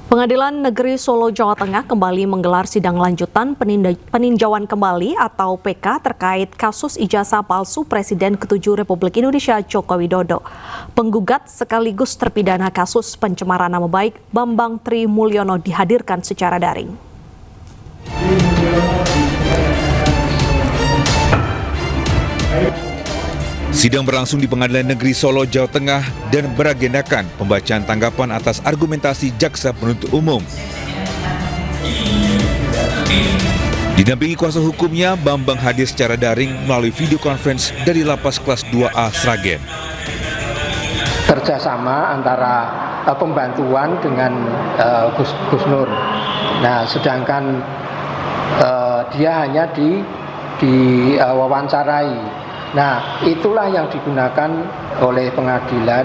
Pengadilan Negeri Solo, Jawa Tengah kembali menggelar sidang lanjutan peninjauan kembali atau PK terkait kasus ijazah palsu Presiden ke-7 Republik Indonesia Joko Widodo. Penggugat sekaligus terpidana kasus pencemaran nama baik Bambang Tri Mulyono dihadirkan secara daring. Sidang berlangsung di Pengadilan Negeri Solo, Jawa Tengah dan beragendakan pembacaan tanggapan atas argumentasi jaksa penuntut umum. Didampingi kuasa hukumnya, Bambang hadir secara daring melalui video conference dari Lapas Kelas 2A Sragen. Kerjasama antara pembantuan dengan Gus Nur. Nah, sedangkan dia hanya diwawancarai. Nah, itulah yang digunakan oleh pengadilan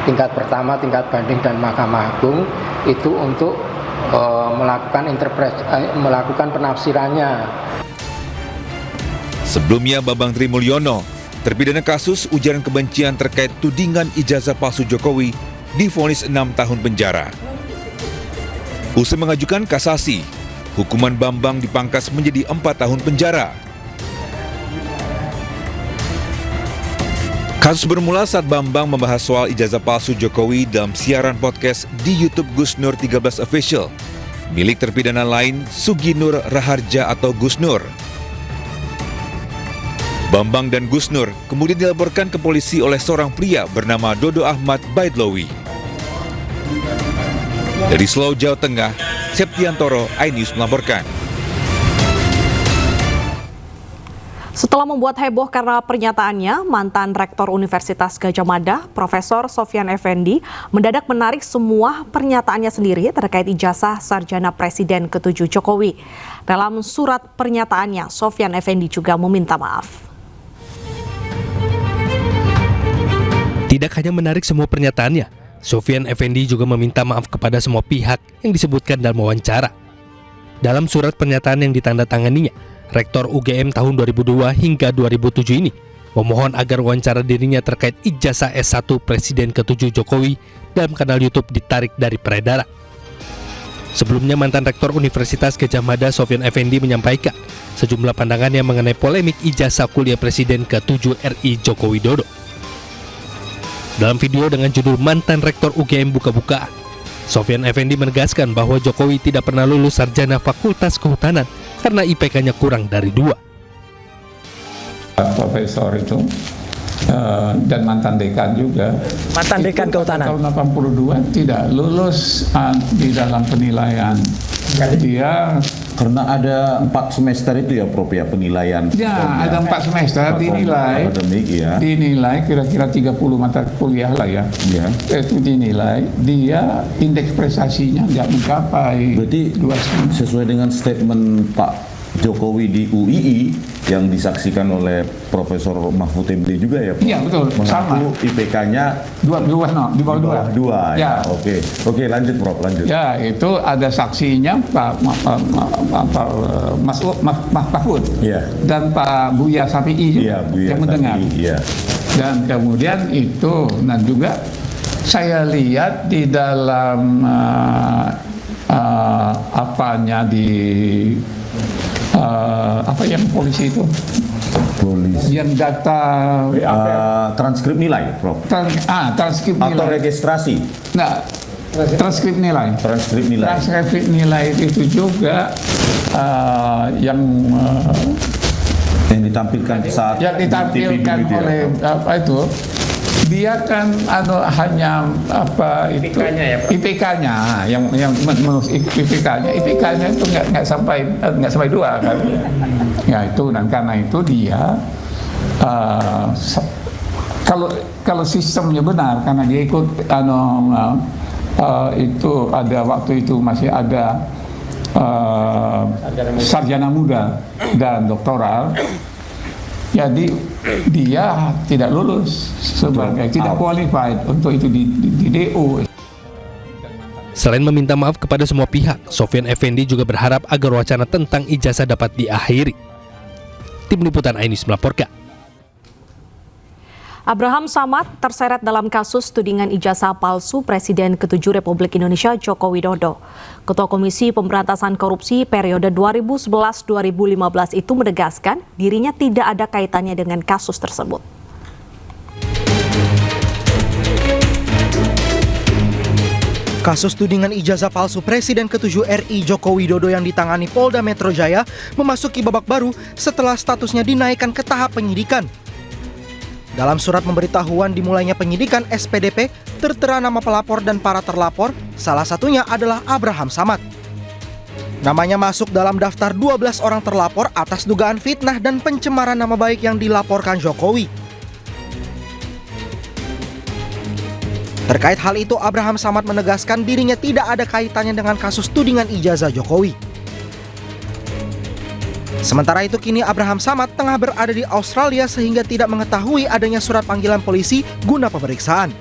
tingkat pertama, tingkat banding dan Mahkamah Agung itu untuk melakukan penafsirannya. Sebelumnya, Bambang Tri Mulyono, terpidana kasus ujaran kebencian terkait tudingan ijazah palsu Jokowi, divonis 6 tahun penjara. Usai mengajukan kasasi, hukuman Bambang dipangkas menjadi 4 tahun penjara. Kasus bermula saat Bambang membahas soal ijazah palsu Jokowi dalam siaran podcast di YouTube Gus Nur 13 Official, milik terpidana lain Sugi Nur Raharja atau Gus Nur. Bambang dan Gus Nur kemudian dilaporkan ke polisi oleh seorang pria bernama Dodo Ahmad Baidlawi. Dari Solo, Jawa Tengah, Septiantoro, iNews melaporkan. Setelah membuat heboh karena pernyataannya, mantan Rektor Universitas Gadjah Mada, Profesor Sofyan Effendi, mendadak menarik semua pernyataannya sendiri terkait ijazah sarjana Presiden ke-7 Jokowi. Dalam surat pernyataannya, Sofyan Effendi juga meminta maaf. Tidak hanya menarik semua pernyataannya, Sofyan Effendi juga meminta maaf kepada semua pihak yang disebutkan dalam wawancara. Dalam surat pernyataan yang ditandatanganinya, Rektor UGM tahun 2002 hingga 2007 ini memohon agar wawancara dirinya terkait ijazah S1 Presiden ke-7 Jokowi dalam kanal YouTube ditarik dari peredaran. Sebelumnya, mantan Rektor Universitas Gadjah Mada Sofyan Effendi menyampaikan sejumlah pandangannya mengenai polemik ijazah kuliah Presiden ke-7 RI Joko Widodo. Dalam video dengan judul Mantan Rektor UGM Buka-Bukaan, Sofyan Effendi menegaskan bahwa Jokowi tidak pernah lulus sarjana Fakultas Kehutanan karena IPK-nya kurang dari 2. Profesor itu dan mantan dekan juga. Mantan dekan Kehutanan. Tahun 82 tidak lulus di dalam penilaian. Dia karena ada 4 semester itu ya Prof ya penilaian. Ya, ada 4 semester dinilai. Akademik ya. Dinilai kira-kira 30 mata kuliah lah ya. Ya. Itu dinilai dia indeks prestasinya nggak mencapai. Berarti 2,5. sesuai dengan statement Pak Jokowi di UII yang disaksikan oleh Profesor Mahfud MD juga ya Pak? Iya betul, sama. IPK-nya di bawah 2. Ya. Oke, lanjut Prof, lanjut. Ya, itu ada saksinya Pak Mahfud dan Pak Buya Safi'i yang mendengar. Dan kemudian itu, dan juga saya lihat di dalam apanya di apa yang polisi itu? Polisi. Yang data transkrip nilai, Prof. Transkrip nilai. Atau registrasi. Nah, transkrip nilai. Transkrip nilai. Transkrip nilai itu juga yang ditampilkan saat yang ditampilkan oleh apa itu? Dia kan hanya apa itu IPK-nya yang menurut IPK-nya itu nggak sampai 2 kan. Ya itu, dan karena itu dia kalau sistemnya benar, karena dia ikut itu ada waktu itu masih ada sarjana muda dan doktoral. Jadi dia tidak lulus sebagai tidak qualified untuk itu di DO. Selain meminta maaf kepada semua pihak, Sofyan Effendi juga berharap agar wacana tentang ijazah dapat diakhiri. Tim Liputan iNews melaporkan. Abraham Samad terseret dalam kasus tudingan ijazah palsu Presiden ke-7 Republik Indonesia Joko Widodo. Ketua Komisi Pemberantasan Korupsi periode 2011-2015 itu menegaskan dirinya tidak ada kaitannya dengan kasus tersebut. Kasus tudingan ijazah palsu Presiden ke-7 RI Joko Widodo yang ditangani Polda Metro Jaya memasuki babak baru setelah statusnya dinaikkan ke tahap penyidikan. Dalam surat pemberitahuan dimulainya penyidikan SPDP, tertera nama pelapor dan para terlapor, salah satunya adalah Abraham Samad. Namanya masuk dalam daftar 12 orang terlapor atas dugaan fitnah dan pencemaran nama baik yang dilaporkan Jokowi. Terkait hal itu, Abraham Samad menegaskan dirinya tidak ada kaitannya dengan kasus tudingan ijazah Jokowi. Sementara itu kini Abraham Samad tengah berada di Australia sehingga tidak mengetahui adanya surat panggilan polisi guna pemeriksaan.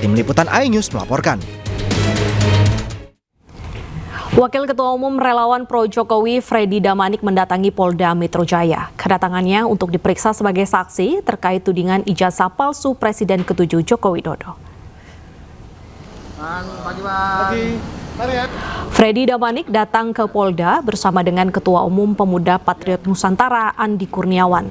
Tim Liputan iNews melaporkan. Wakil Ketua Umum Relawan Pro Jokowi Freddy Damanik mendatangi Polda Metro Jaya. Kedatangannya untuk diperiksa sebagai saksi terkait tudingan ijazah palsu Presiden ke-7 Joko Widodo. Freddy Damanik datang ke Polda bersama dengan Ketua Umum Pemuda Patriot Nusantara Andi Kurniawan.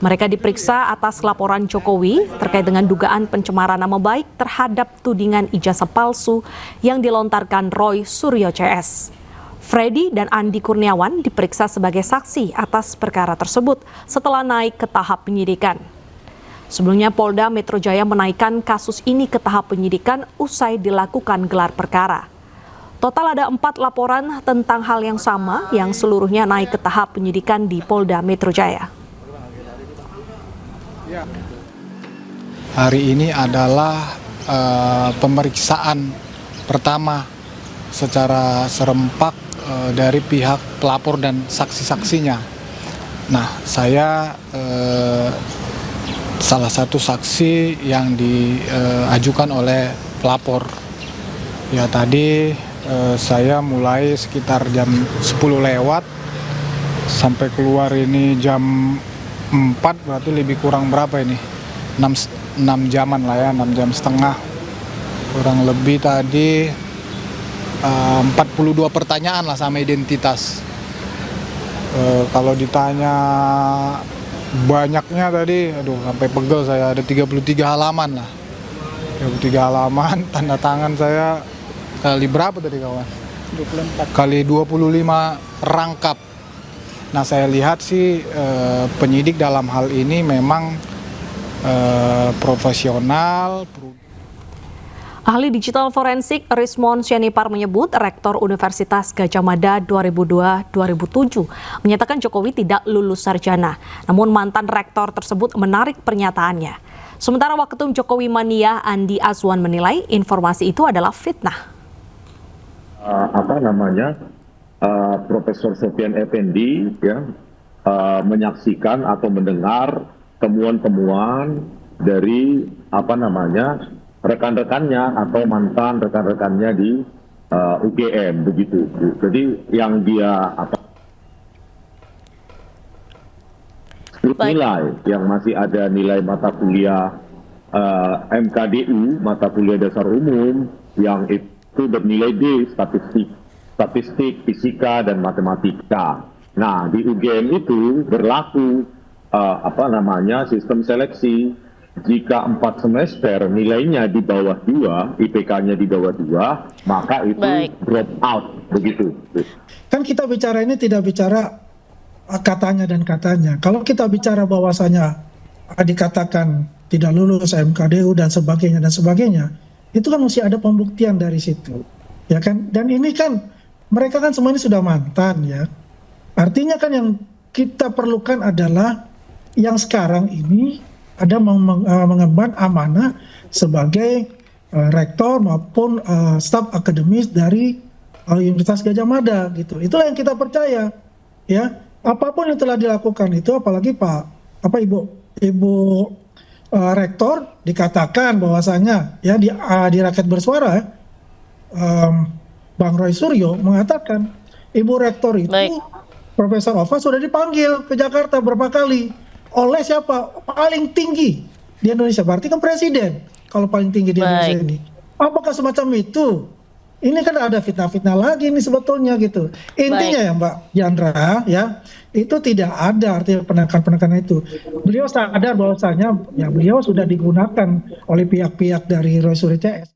Mereka diperiksa atas laporan Jokowi terkait dengan dugaan pencemaran nama baik terhadap tudingan ijazah palsu yang dilontarkan Roy Suryo CS. Freddy dan Andi Kurniawan diperiksa sebagai saksi atas perkara tersebut setelah naik ke tahap penyidikan. Sebelumnya Polda Metro Jaya menaikkan kasus ini ke tahap penyidikan usai dilakukan gelar perkara. Total ada 4 laporan tentang hal yang sama yang seluruhnya naik ke tahap penyidikan di Polda Metro Jaya. Hari ini adalah pemeriksaan pertama secara serempak dari pihak pelapor dan saksi-saksinya. Nah, saya salah satu saksi yang diajukan oleh pelapor. Ya tadi saya mulai sekitar jam 10 lewat sampai keluar ini jam 4, berarti lebih kurang berapa ini? 6 jaman lah ya, 6 jam setengah. Kurang lebih tadi 42 pertanyaan lah sama identitas. Kalau ditanya banyaknya tadi, aduh sampai pegel saya, ada 33 halaman lah. 33 halaman, tanda tangan saya kali berapa tadi kawan? 24. Kali 25 rangkap. Nah saya lihat sih penyidik dalam hal ini memang profesional. Ahli digital forensik Rismon Sianipar menyebut Rektor Universitas Gadjah Mada 2002-2007 menyatakan Jokowi tidak lulus sarjana. Namun mantan rektor tersebut menarik pernyataannya. Sementara Waketum Jokowi Mania Andi Azwan menilai informasi itu adalah fitnah. Profesor Sofyan Effendi ya menyaksikan atau mendengar temuan-temuan dari rekan-rekannya atau mantan rekan-rekannya di UGM begitu. Jadi yang dia nilai yang masih ada nilai mata kuliah MKDU, mata kuliah dasar umum yang itu bernilai D, statistik, fisika dan matematika. Nah, di UGM itu berlaku sistem seleksi. Jika 4 semester nilainya di bawah 2, IPK-nya di bawah 2, maka itu drop out begitu. Kan kita bicara ini tidak bicara katanya dan katanya. Kalau kita bicara bahwasanya dikatakan tidak lulus MKDU dan sebagainya, itu kan mesti ada pembuktian dari situ, ya kan? Dan ini kan mereka kan semuanya sudah mantan ya. Artinya kan yang kita perlukan adalah yang sekarang ini ada mengemban amanah sebagai rektor maupun staf akademis dari Universitas Gadjah Mada gitu. Itulah yang kita percaya ya. Apapun yang telah dilakukan itu, apalagi Ibu rektor dikatakan bahwasanya ya di Rakyat Bersuara Bang Roy Suryo mengatakan Ibu rektor itu Profesor Ova sudah dipanggil ke Jakarta berapa kali oleh siapa? Paling tinggi di Indonesia. Berarti kan presiden kalau paling tinggi di Indonesia ini. Apakah semacam itu? Ini kan ada fitnah-fitnah lagi nih sebetulnya gitu. Intinya ya Mbak Yandra ya, itu tidak ada artinya penekan-penekan itu. Beliau sadar bahwasanya ya beliau sudah digunakan oleh pihak-pihak dari Roy Suryo CS.